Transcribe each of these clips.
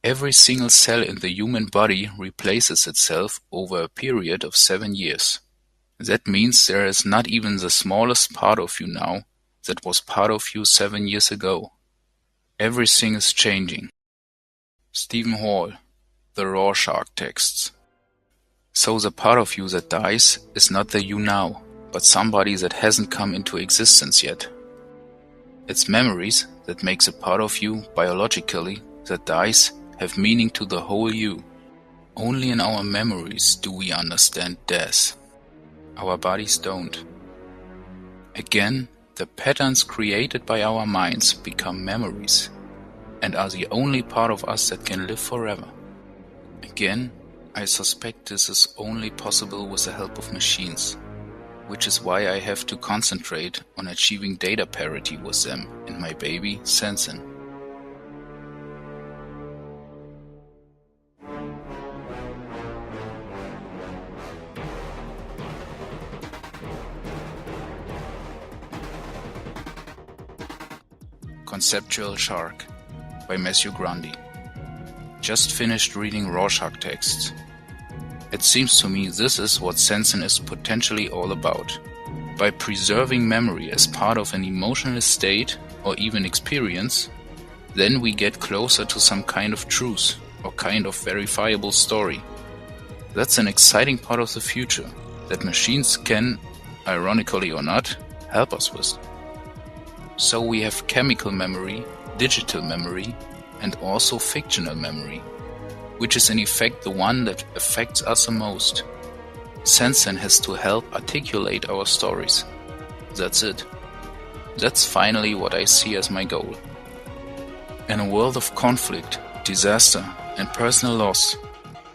Every single cell in the human body replaces itself over a period of 7 years. That means there is not even the smallest part of you now that was part of you 7 years ago. Everything is changing. Stephen Hall, The Rorschach Texts. So the part of you that dies is not the you now, but somebody that hasn't come into existence yet. It's memories that makes a part of you biologically that dies have meaning to the whole you. Only in our memories do we understand death. Our bodies don't. Again, the patterns created by our minds become memories and are the only part of us that can live forever. Again, I suspect this is only possible with the help of machines, which is why I have to concentrate on achieving data parity with them and my baby, Sensen. Conceptual Shark by Matthew Grundy. Just finished reading Rorschach texts. It seems to me this is what Sensen is potentially all about. By preserving memory as part of an emotional state or even experience, then we get closer to some kind of truth or kind of verifiable story. That's an exciting part of the future that machines can, ironically or not, help us with. So we have chemical memory, digital memory, and also fictional memory, which is in effect the one that affects us the most. Sensen has to help articulate our stories. That's it. That's finally what I see as my goal. In a world of conflict, disaster, and personal loss,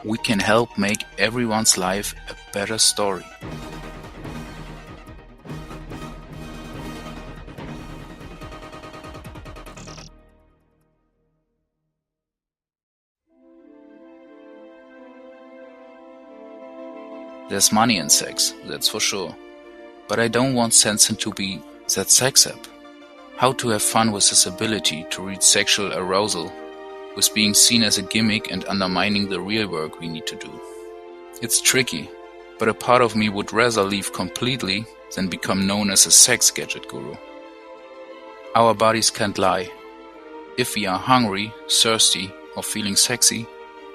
we can help make everyone's life a better story. There's money in sex, that's for sure. But I don't want Sensen to be that sex app. How to have fun with his ability to read sexual arousal, with being seen as a gimmick and undermining the real work we need to do. It's tricky, but a part of me would rather leave completely than become known as a sex gadget guru. Our bodies can't lie. If we are hungry, thirsty, or feeling sexy,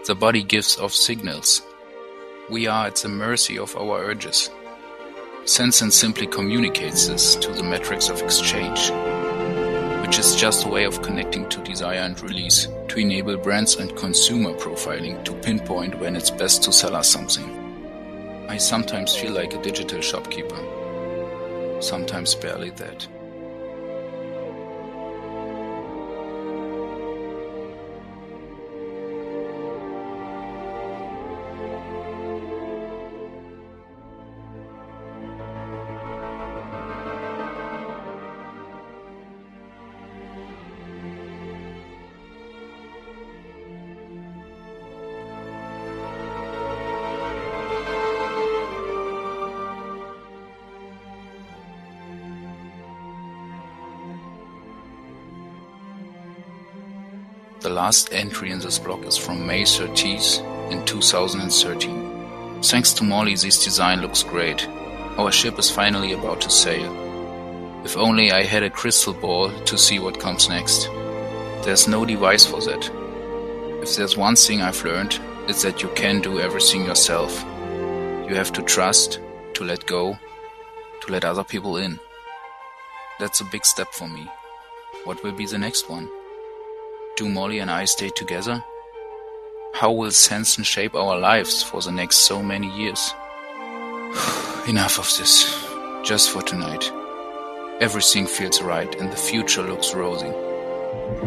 the body gives off signals. We are at the mercy of our urges. Sensen simply communicates this to the metrics of exchange, which is just a way of connecting to desire and release, to enable brands and consumer profiling to pinpoint when it's best to sell us something. I sometimes feel like a digital shopkeeper, sometimes barely that. The last entry in this blog is from May 13th in 2013. Thanks to Molly, this design looks great. Our ship is finally about to sail. If only I had a crystal ball to see what comes next. There's no device for that. If there's one thing I've learned, it's that you can do everything yourself. You have to trust, to let go, to let other people in. That's a big step for me. What will be the next one? Do Molly and I stay together? How will Sensen shape our lives for the next so many years? Enough of this. Just for tonight. Everything feels right and the future looks rosy.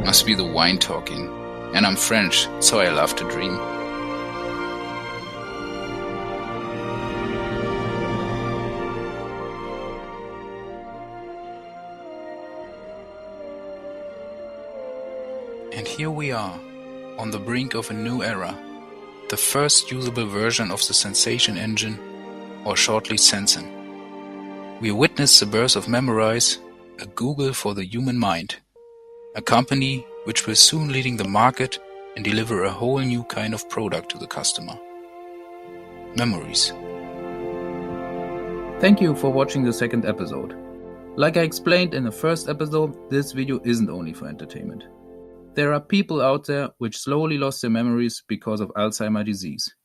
Must be the wine talking. And I'm French, so I love to dream. And here we are, on the brink of a new era, the first usable version of the sensation engine, or shortly Sensen. We witness the birth of Memorize, a Google for the human mind, a company which will soon leading the market and deliver a whole new kind of product to the customer. Memories. Thank you for watching the second episode. Like I explained in the first episode, this video isn't only for entertainment. There are people out there which slowly lost their memories because of Alzheimer's disease.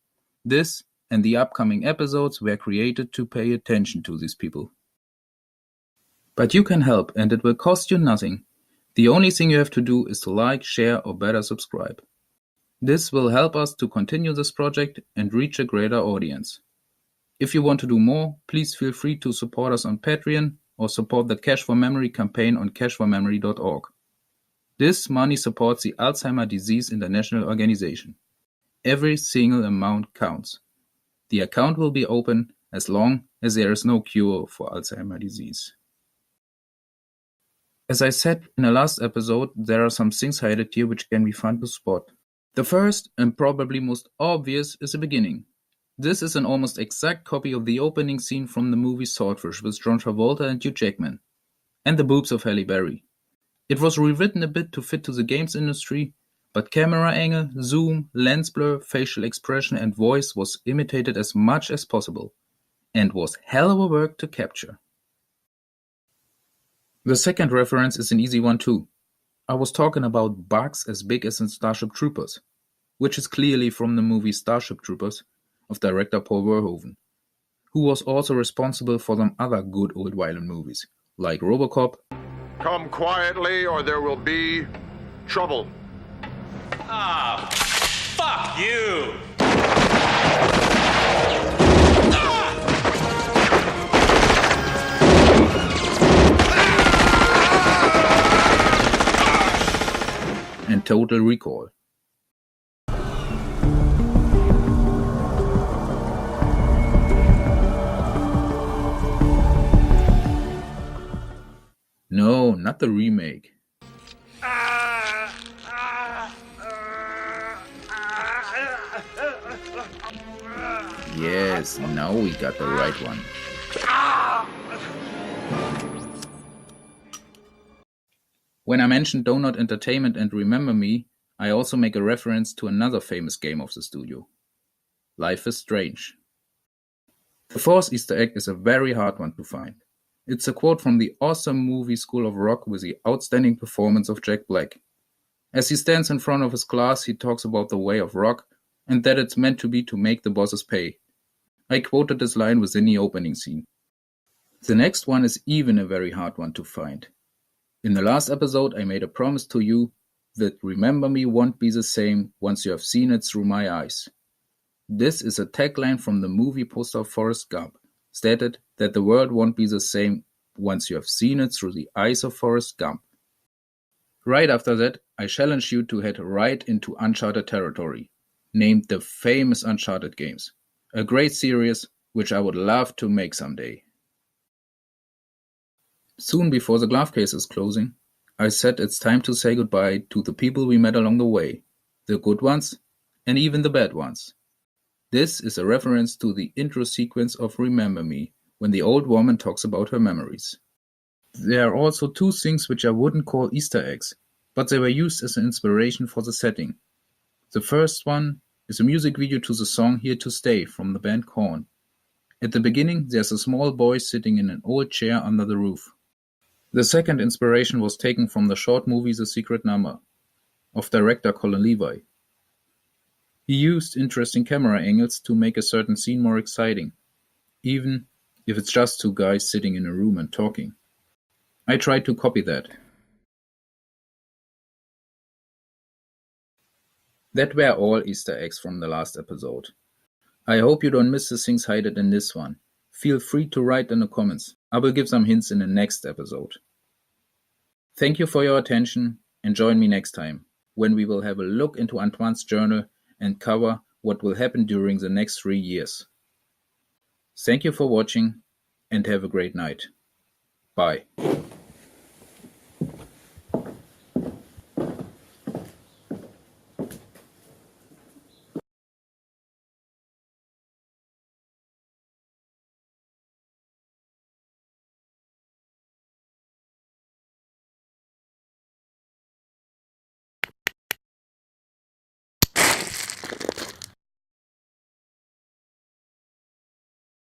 This and the upcoming episodes were created to pay attention to these people. But you can help, and it will cost you nothing. The only thing you have to do is to like, share, or better subscribe. This will help us to continue this project and reach a greater audience. If you want to do more, please feel free to support us on Patreon or support the Cash for Memory campaign on cashformemory.org. This money supports the Alzheimer's Disease International Organization. Every single amount counts. The account will be open as long as there is no cure for Alzheimer's disease. As I said in the last episode, there are some things highlighted here which can be fun to spot. The first and probably most obvious is the beginning. This is an almost exact copy of the opening scene from the movie Swordfish with John Travolta and Hugh Jackman, and the boobs of Halle Berry. It was rewritten a bit to fit to the games industry, but camera angle, zoom, lens blur, facial expression and voice was imitated as much as possible, and was hell of a work to capture. The second reference is an easy one too. I was talking about bugs as big as in Starship Troopers, which is clearly from the movie Starship Troopers of director Paul Verhoeven, who was also responsible for some other good old violent movies, like RoboCop. Come quietly or there will be trouble. Ah, fuck you! And Total Recall. No, not the remake. Yes, now we got the right one. When I mention Donut Entertainment and Remember Me, I also make a reference to another famous game of the studio. Life is Strange. The fourth Easter egg is a very hard one to find. It's a quote from the awesome movie School of Rock with the outstanding performance of Jack Black. As he stands in front of his class, he talks about the way of rock and that it's meant to be to make the bosses pay. I quoted this line within the opening scene. The next one is even a very hard one to find. In the last episode, I made a promise to you that Remember Me won't be the same once you have seen it through my eyes. This is a tagline from the movie poster of Forrest Gump, stated that the world won't be the same once you have seen it through the eyes of Forrest Gump. Right after that, I challenge you to head right into Uncharted territory, named the famous Uncharted games, a great series which I would love to make someday. Soon before the glove case is closing, I said it's time to say goodbye to the people we met along the way, the good ones and even the bad ones. This is a reference to the intro sequence of Remember Me, when the old woman talks about her memories. There are also two things which I wouldn't call Easter eggs, but they were used as an inspiration for the setting. The first one is a music video to the song Here to Stay from the band Korn. At the beginning, there's a small boy sitting in an old chair under the roof. The second inspiration was taken from the short movie The Secret Number, of director Colin Levi. He used interesting camera angles to make a certain scene more exciting, even if it's just two guys sitting in a room and talking. I tried to copy that. That were all Easter eggs from the last episode. I hope you don't miss the things hidden in this one. Feel free to write in the comments. I will give some hints in the next episode. Thank you for your attention and join me next time, when we will have a look into Antoine's journal and cover what will happen during the next 3 years. Thank you for watching and have a great night. Bye.